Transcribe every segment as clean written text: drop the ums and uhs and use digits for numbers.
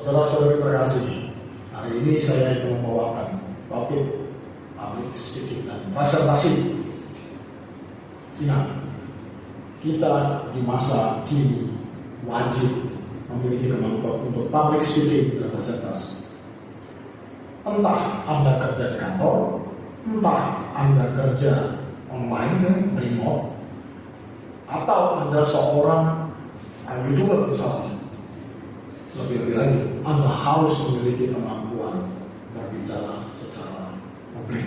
Saudara-saudari terkasih, hari ini saya ingin membawakan topik public speaking dan presentasi. Ingat, kita di masa kini wajib memiliki kemampuan untuk public speaking dan presentasi. Entah Anda kerja di kantor, entah Anda kerja online, remote, atau Anda seorang YouTuber misalnya. Lebih-lebih lagi, Anda harus memiliki kemampuan berbicara secara publik.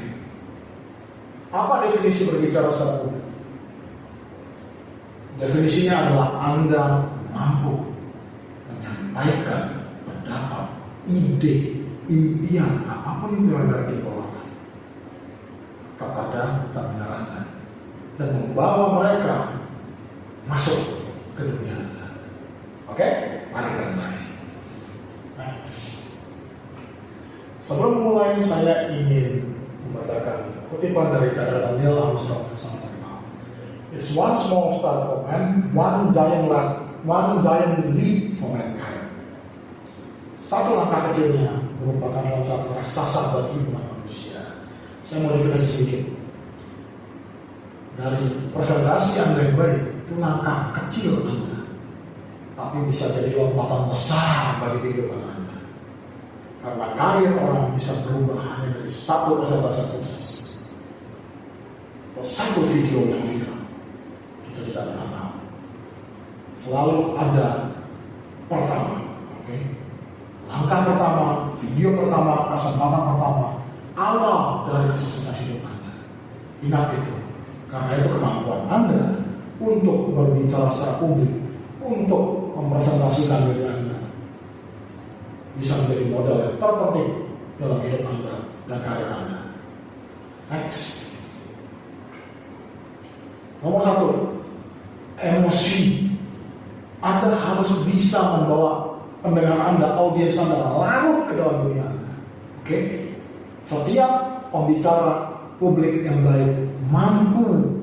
Apa definisi berbicara secara publik? Definisinya adalah Anda mampu menyampaikan pendapat, ide, impian, apapun itu yang Anda keluarkan kepada pendengar Anda dan membawa mereka masuk ke dunia Anda. Oke? Mari kita mulai. Sebelum mulai, saya ingin membacakan kutipan dari kata Neil Armstrong yang sangat terkenal. It's one small step for man, one giant leap for mankind. Satu langkah kecilnya merupakan loncat raksasa bagi umat manusia. Saya mau definisi sedikit. Dari presentasi Anda yang baik, itu langkah kecil Anda, tapi bisa jadi lompatan besar bagi kehidupan Anda. Karena karir orang bisa berubah hanya dari satu presentasi sukses atau satu video yang viral. Kita tidak pernah tahu. Selalu ada pertama, oke? Langkah pertama, video pertama, kesempatan pertama, awal dari kesuksesan hidup Anda. Ingat itu, karena itu kemampuan Anda untuk berbicara secara publik, untuk mempresentasikan diri Anda, bisa menjadi modal yang terpenting dalam hidup Anda dan karir Anda. Next. Nomor 1, emosi. Anda harus bisa membawa pendengar Anda, audiens Anda larut ke dalam dunia Anda. Oke? Setiap pembicara publik yang baik mampu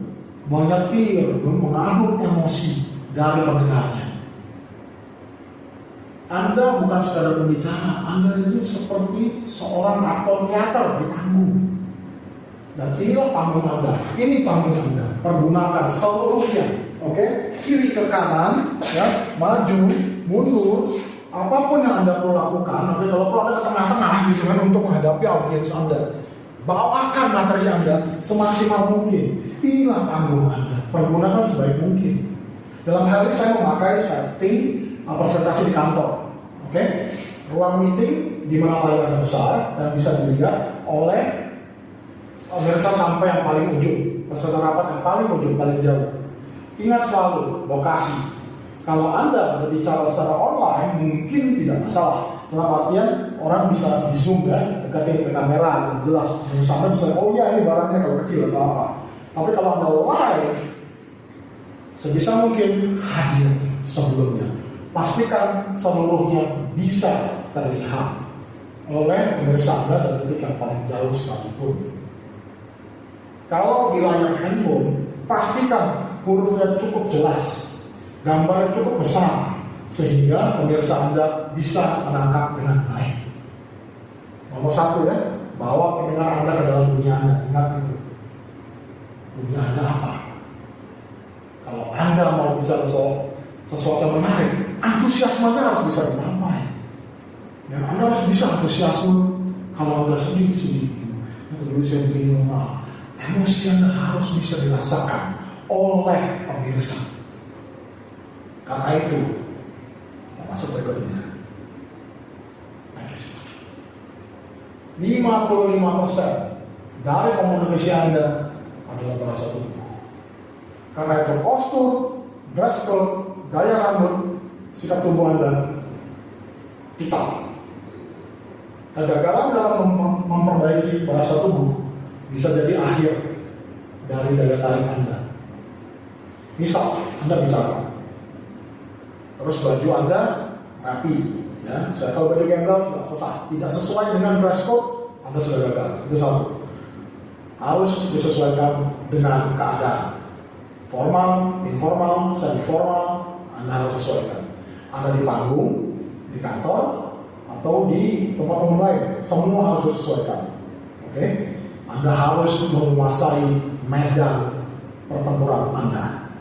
menyetir, mengaduk emosi dari pendengarnya. Anda bukan sekadar pembicara, Anda itu seperti seorang aktor teater di panggung. Dan inilah panggung Anda, ini panggung Anda. Pergunakan seluruhnya, oke? Kiri ke kanan, ya, maju, mundur, apapun yang Anda perlu lakukan. Oke, kalau perlu Anda ke tengah-tengah gitu kan untuk menghadapi audiens Anda. Bawakan materi Anda semaksimal mungkin. Inilah panggung Anda. Pergunakan sebaik mungkin. Dalam hal ini saya memakai setting presentasi di kantor, oke? Ruang meeting di mana layarnya besar dan bisa dilihat oleh pemirsa sampai yang paling ujung, peserta rapat yang paling ujung, paling jauh. Ingat selalu lokasi. Kalau Anda berbicara secara online mungkin tidak masalah. Dalam artian orang bisa di zoom kan, dekatin ke kamera, dan jelas. Dan sampai bisa, oh iya ini barangnya kalau kecil atau apa. Tapi kalau Anda live, sebisa mungkin hadir sebelumnya. Pastikan seluruhnya bisa terlihat oleh pemirsa Anda dan titik yang paling jauh sekalipun. Kalau di layar handphone, pastikan hurufnya cukup jelas, gambarnya cukup besar, sehingga pemirsa Anda bisa menangkap dengan baik. Nomor 1 ya, bawa pendengar Anda ke dalam dunia Anda. Ingat itu. Dunia Anda apa? Kalau Anda mau bicara soal sesuatu yang menarik, antusiasmenya harus bisa dicapai. Ya, Anda harus bisa antusiasme. Kalau Anda sedih, dulu saya begini, emosi Anda harus bisa dirasakan oleh pemirsa. Karena itu, kita masuk berikutnya. Next. 55% dari komunikasi Anda adalah bahasa tubuh. Karena itu postur, dress code, gaya rambut, sikap tubuh Anda vital. Kegagalan dalam memperbaiki bahasa tubuh bisa jadi akhir dari daya tarik Anda. Misal Anda bicara, terus baju Anda rapi, ya. Kalau baju gembel sudah selesai, tidak sesuai dengan dress code, Anda sudah gagal. Itu satu. Harus disesuaikan dengan keadaan. Formal, informal, semi formal, Anda harus sesuaikan. Anda di panggung, di kantor, atau di tempat umum lain, semua harus disesuaikan. Oke? Anda harus menguasai medan pertempuran Anda.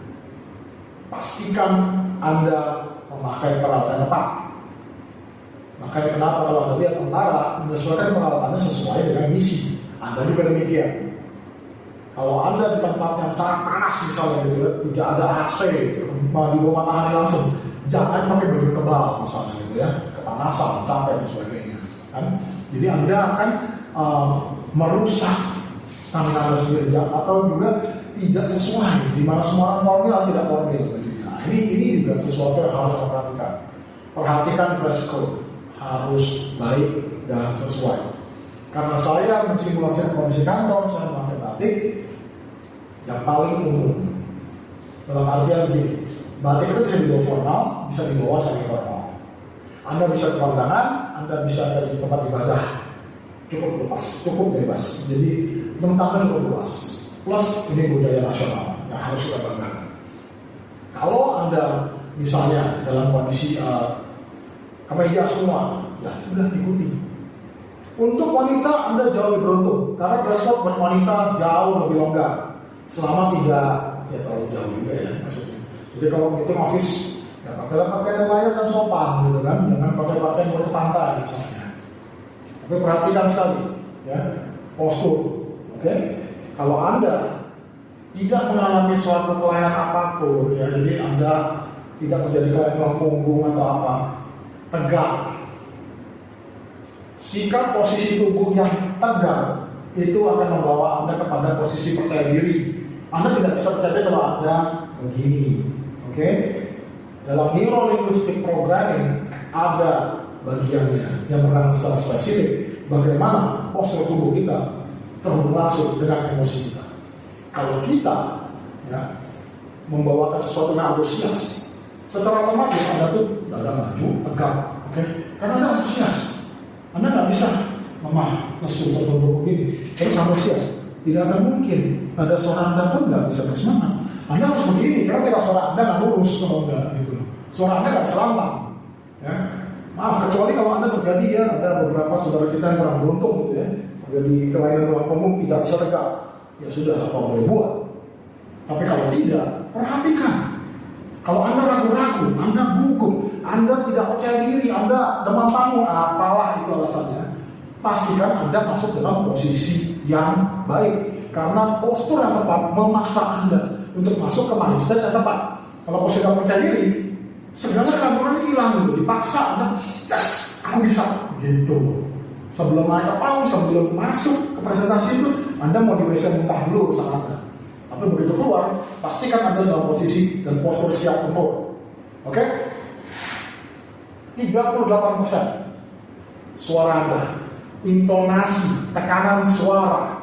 Pastikan Anda memakai peralatan tepat. Makanya kenapa kalau Anda lihat tentara menyesuaikan peralatannya sesuai dengan misi. Anda juga demikian. Kalau Anda di tempat yang sangat panas misalnya gitu ya, tidak ada AC, di bawah matahari langsung, jangan pakai baju tebal misalnya gitu ya, kepanasan, capek dan sebagainya. Kan? Jadi Anda akan merusak stamina Anda sendiri, atau juga tidak sesuai, di mana semua formil atau tidak formil. Nah, ini juga sesuatu yang harus Anda perhatikan. Perhatikan dress code harus baik dan sesuai. Karena saya mensimulasikan kondisi kantor, saya memakai batik yang paling umum. Dalam artian begini, batik itu bisa dibawa formal, bisa dibawa semi formal. Anda bisa ke kondangan, Anda bisa ke tempat ibadah, cukup lepas, cukup bebas. Jadi tentangnya cukup luas. Plus ini budaya nasional yang harus kita banggakan. Kalau Anda misalnya dalam kondisi kemeja semua, ya sudah ikuti. Untuk wanita Anda jauh lebih beruntung, karena dress code buat wanita jauh lebih longgar, selama tidak ya terlalu jauh juga ya maksudnya. Jadi kalau meeting office, ya pakaian yang layak dan sopan gitu kan, jangan pakai pakaian buat ke pantai misalnya. Tapi perhatikan sekali, ya postur, oke? Kalau Anda tidak mengalami suatu kelainan apapun, ya jadi Anda tidak terjadi kelainan punggung atau apa, tegak. Sikap posisi tubuh yang tegak itu akan membawa Anda kepada posisi percaya diri. Anda tidak bisa percaya diri kalau Anda begini, oke? Dalam neuro-linguistic programming ada bagiannya yang berkaitan secara spesifik bagaimana postur tubuh kita terhubung langsung dengan emosi kita. Kalau kita ya membawakan sesuatu yang antusias, secara otomatis Anda tuh dada maju, tegak, oke? Karena Anda antusias. Anda nggak bisa, mama, lesu tertutup begini, terus antusias. Tidak akan mungkin. Ada suara Anda pun nggak bisa bersemangat. Anda harus begini, karena bila suara Anda nggak lurus kalau nggak gitu. Suara Anda nggak selambang. Ya. Maaf, kecuali kalau Anda terjadi ya, ada beberapa saudara kita yang kurang beruntung gitu ya, terjadi kelainan tulang punggung tidak bisa tegak. Ya sudah, apa boleh buat. Tapi kalau tidak, perhatikan. Kalau Anda ragu-ragu, Anda gugup, Anda tidak percaya diri, Anda demam panggung, apalah itu alasannya, pastikan Anda masuk dalam posisi yang baik. Karena postur yang tepat memaksa Anda untuk masuk ke mindset yang tepat. Kalau posisi tidak percaya diri, segala keraguan hilang gitu, dipaksa Anda, yes, aku bisa, gitu. Sebelum naik ke panggung, sebelum masuk ke presentasi itu, Anda mau di WC muntah dulu usaha Anda. Tapi begitu keluar, pastikan Anda dalam posisi dan postur siap tempur. Oke? 38% suara Anda, intonasi, tekanan suara,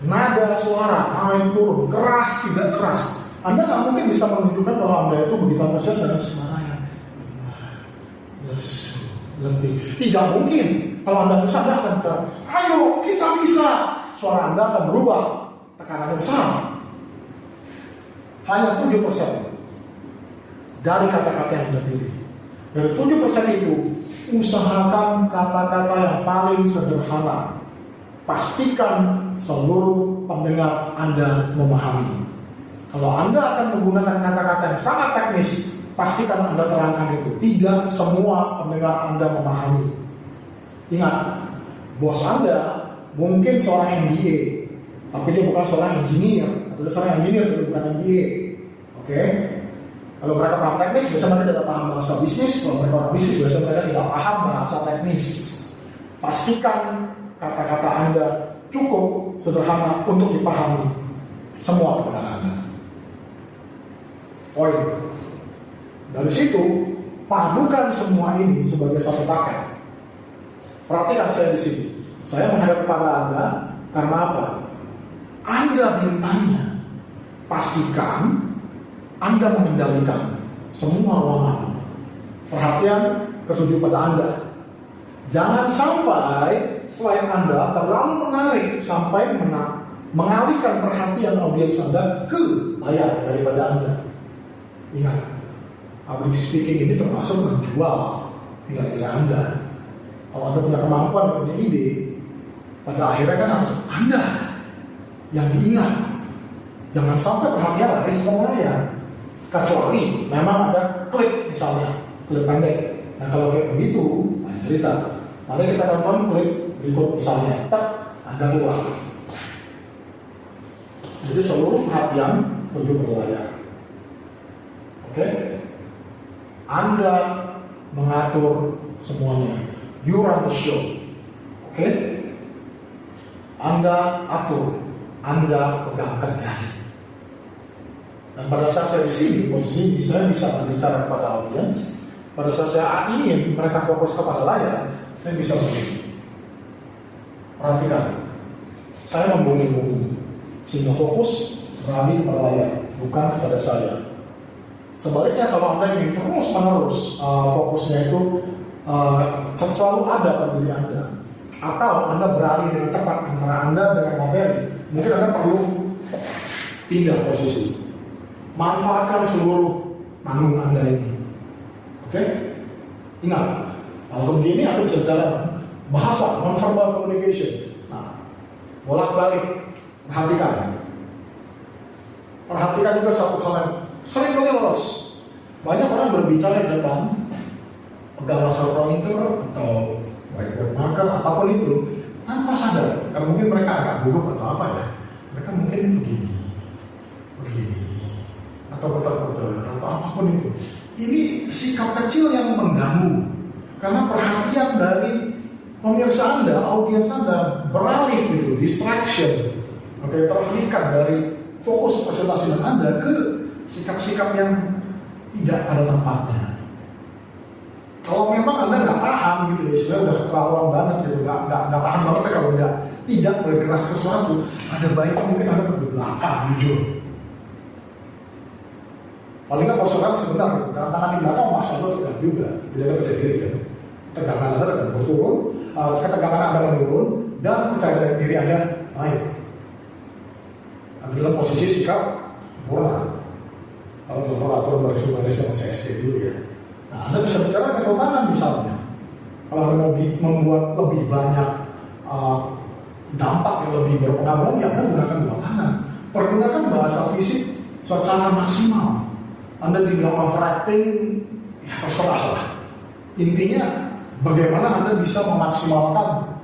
nada suara, naik turun, keras tidak keras. Anda nggak mungkin bisa menunjukkan kalau Anda itu begitu antusias dan suara yang letih. Tidak mungkin. Kalau Anda bisa, Anda akan bicara, ayo kita bisa. Suara Anda akan berubah, tekanannya besar. Hanya 7% dari kata-kata yang Anda pilih. Dari 7% itu, usahakan kata-kata yang paling sederhana. Pastikan seluruh pendengar Anda memahami. Kalau Anda akan menggunakan kata-kata yang sangat teknis, pastikan Anda terangkan itu. Tidak semua pendengar Anda memahami. Ingat, bos Anda mungkin seorang MBA, tapi dia bukan seorang engineer, atau dia seorang engineer tapi bukan MBA. Oke? Kalau mereka paham teknis, biasanya mereka tidak paham bahasa bisnis. Kalau mereka orang bisnis, biasanya mereka tidak paham bahasa teknis. Pastikan kata-kata Anda cukup sederhana untuk dipahami semua pendengar Anda. Poin. Dari situ, padukan semua ini sebagai satu paket. Perhatikan saya di sini. Saya menghadap kepada Anda karena apa? Anda bintangnya. Pastikan Anda mengendalikan semua ruangan. Perhatian ketujuh pada Anda. Jangan sampai selain Anda terlalu menarik sampai mengalihkan perhatian audiens Anda ke layar daripada Anda. Ingat, public speaking ini termasuk menjual nilai-nilai Anda. Kalau Anda punya kemampuan, punya ide, pada akhirnya kan harus Anda yang diingat. Jangan sampai perhatian lari ke layar. Kecuali memang ada klip misalnya, klip pendek. Nah kalau kayak begitu, cerita. Mari kita tonton klip berikut misalnya. Tak, Anda keluar. Jadi seluruh perhatian tuju ke layar. Oke? Anda mengatur semuanya. You run the show. Oke? Anda atur, Anda pegang kendali. Dan pada saat saya di sini, posisi ini, saya bisa berbicara kepada audiens. Pada saat saya ingin mereka fokus kepada layar, saya bisa begini. Perhatikan, saya membumi-bumi sehingga fokus beralih kepada layar, bukan kepada saya. Sebaliknya kalau Anda ingin terus-menerus fokusnya itu selalu ada pada diri Anda, atau Anda beralih dengan cepat antara Anda dengan materi, mungkin Anda perlu pindah posisi. Manfaatkan seluruh panggung Anda ini. Oke? Ingat, kalau begini Anda bisa bicara bahasa, non-verbal communication. Nah, bolak-balik, perhatikan. Perhatikan juga satu hal yang sering kali lolos. Banyak orang berbicara di depan, pegang laser pointer atau whiteboard marker, apapun itu, tanpa sadar. Karena mungkin mereka agak gugup atau apa ya. Mereka mungkin begini, atau putar-putar, atau apapun itu. Ini sikap kecil yang mengganggu. Karena perhatian dari pemirsa Anda, audiens Anda beralih gitu, distraction. Oke, teralihkan dari fokus presentasi Anda ke sikap-sikap yang tidak pada tempatnya. Kalau memang Anda nggak paham gitu ya, sudah keterlaluan banget gitu, nggak paham banget kalau tidak bergerak sesuatu, ada baiknya mungkin Anda di belakang, jujur. Paling nggak posturan sebentar, tangan di belakang masa Anda tegak juga, tidak ada pada diri kan. Tegangan Anda akan berturun, ketegangan Anda menurun, dan percaya diri Anda naik. Ambillah posisi sikap sempurna. Kalau peraturan baris-baris yang saya SD dulu ya. Nah, Anda bisa bicara kesultanan misalnya. Kalau Anda mau membuat lebih banyak dampak yang lebih berpengaruh, ya Anda gunakan dua tangan. Pergunakan bahasa fisik secara maksimal. Anda dibilang overacting, ya terserah lah. Intinya, bagaimana Anda bisa memaksimalkan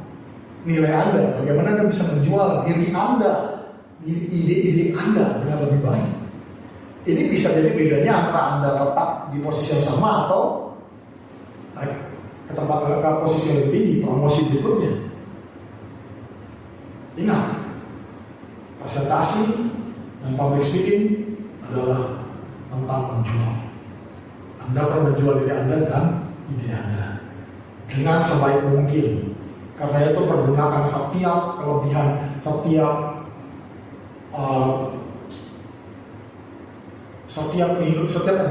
nilai Anda, bagaimana Anda bisa menjual diri Anda, ide-ide Anda dengan lebih baik. Ini bisa jadi bedanya antara Anda tetap di posisi yang sama atau naik ke tempat ke posisi yang lebih tinggi, promosi berikutnya. Ingat, presentasi dan public speaking adalah tentang menjual. Anda perlu menjual diri Anda dan ide Anda dengan sebaik mungkin. Karena itu pergunakan setiap kelebihan, setiap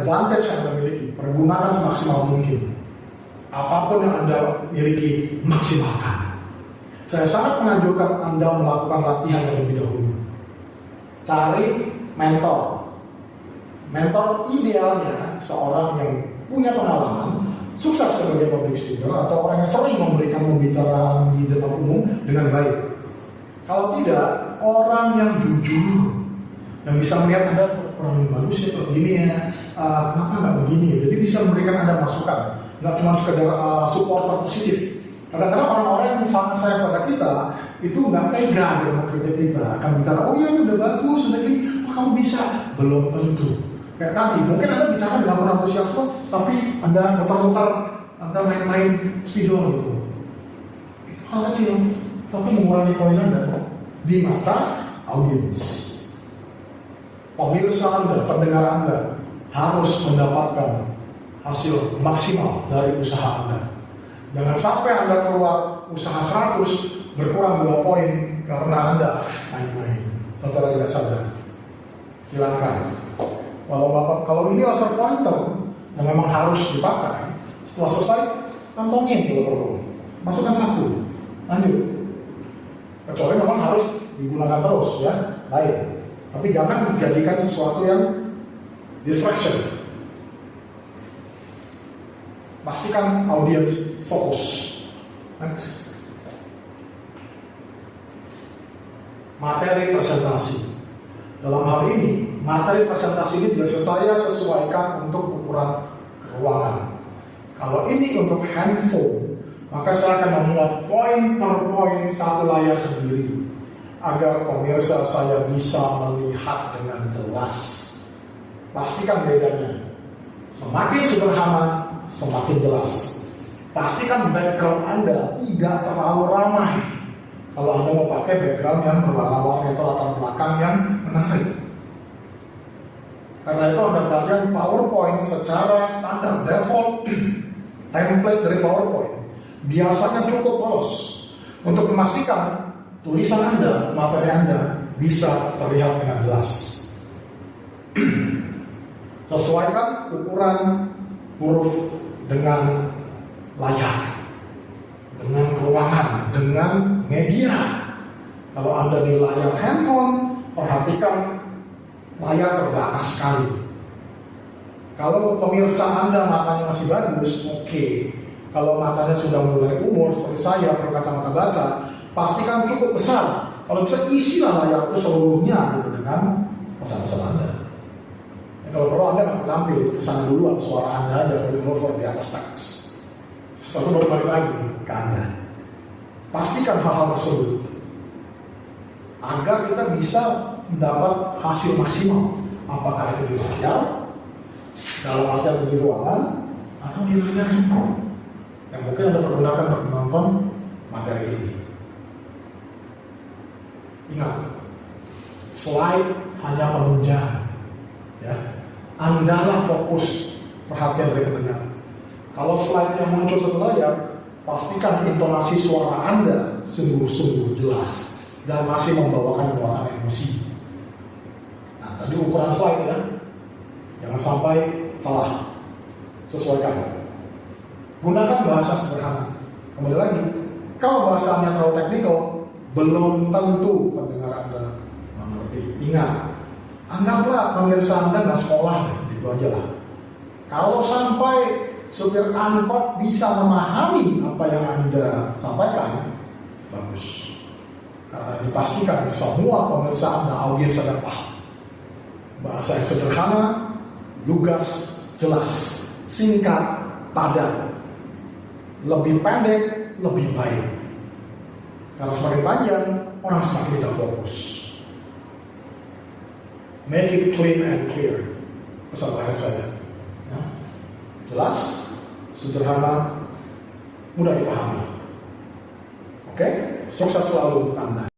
advantage yang Anda miliki, pergunakan semaksimal mungkin. Apapun yang Anda miliki, maksimalkan. Saya sangat menganjurkan Anda melakukan latihan terlebih dahulu. Cari mentor. Mentor idealnya seorang yang punya pengalaman, sukses sebagai public speaker, atau orang yang sering memberikan pembicaraan di depan umum dengan baik. Kalau tidak, orang yang jujur, yang bisa melihat Anda kurang bagus ya, begini ya, kenapa nggak begini? Jadi bisa memberikan Anda masukan, nggak cuma sekedar supporter positif. Kadang-kadang orang-orang yang sangat sayang pada kita itu nggak tega dengan mengkritik kita, akan bicara, oh iya ini udah bagus, udah gini, oh, kamu bisa, belum tentu. Kayak tadi, mungkin Anda bicara dengan penuh antusiasme, tapi Anda muter-muter, Anda main-main spidol gitu. Itu hal kecil, tapi mengurangi poin Anda di mata audiens. Pemirsa Anda, pendengar Anda harus mendapatkan hasil maksimal dari usaha Anda. Jangan sampai Anda keluar usaha 100 berkurang 2 poin karena Anda main-main secara tidak sadar. Hilangkan. Kalau ini laser pointer yang memang harus dipakai, setelah selesai kantongin kalau perlu, masukkan 1, lanjut. Kecuali memang harus digunakan terus ya, baik. Tapi jangan menjadikan sesuatu yang distraction. Pastikan audiens fokus. Next. Materi presentasi. Dalam hal ini, materi presentasi ini juga saya sesuaikan untuk ukuran ruangan. Kalau ini untuk handphone, maka saya akan membuat poin per poin satu layar sendiri agar pemirsa saya bisa melihat dengan jelas. Pastikan bedanya. Semakin sederhana, semakin jelas. Pastikan background Anda tidak terlalu ramai. Kalau Anda mau pakai background yang berwarna-warni atau latar belakang yang menarik. Karena itu Anda belajar PowerPoint secara standar, default template dari PowerPoint. Biasanya cukup polos untuk memastikan tulisan Anda, materi Anda bisa terlihat dengan jelas. Sesuaikan ukuran huruf dengan layar, dengan ruangan, dengan media. Kalau Anda di layar handphone, perhatikan layar terbatas sekali. Kalau pemirsa Anda matanya masih bagus, oke. Kalau matanya sudah mulai umur seperti saya, perlu kacamata baca, pastikan cukup besar. Kalau bisa isilah layar itu seluruhnya gitu dengan pesan-pesan Anda. Ya, kalau perlu Anda nggak tampil pesan duluan, suara Anda aja over di atas teks. Setelah itu baru balik lagi ke Anda. Pastikan hal-hal tersebut agar kita bisa mendapat hasil maksimal. Apakah itu di layar, dalam artian di ruangan, atau di layar handphone yang mungkin Anda pergunakan untuk menonton materi ini. Ingat, slide hanya penunjang. Ya, Andalah fokus perhatian dari pendengar. Kalau slide yang muncul satu layar, pastikan intonasi suara Anda sungguh-sungguh jelas dan masih membawakan muatan emosi. Nah, tadi ukuran slide ya, jangan sampai salah. Sesuaikan. Gunakan bahasa sederhana. Kembali lagi, kalau bahasanya terlalu teknikal, belum tentu pendengar Anda mengerti. Ingat, anggaplah pemirsa Anda nggak sekolah, itu aja lah. Kalau sampai supir angkot bisa memahami apa yang Anda sampaikan, bagus. Karena dipastikan semua pemirsa Anda, audiens Anda paham. Bahasa yang sederhana, lugas, jelas, singkat, padat. Lebih pendek, lebih baik. Karena semakin panjang, orang semakin tidak fokus. Make it clean and clear. Pesan terakhir saya. Ya. Jelas, sederhana, mudah dipahami. Oke? Sukses selalu untuk Anda.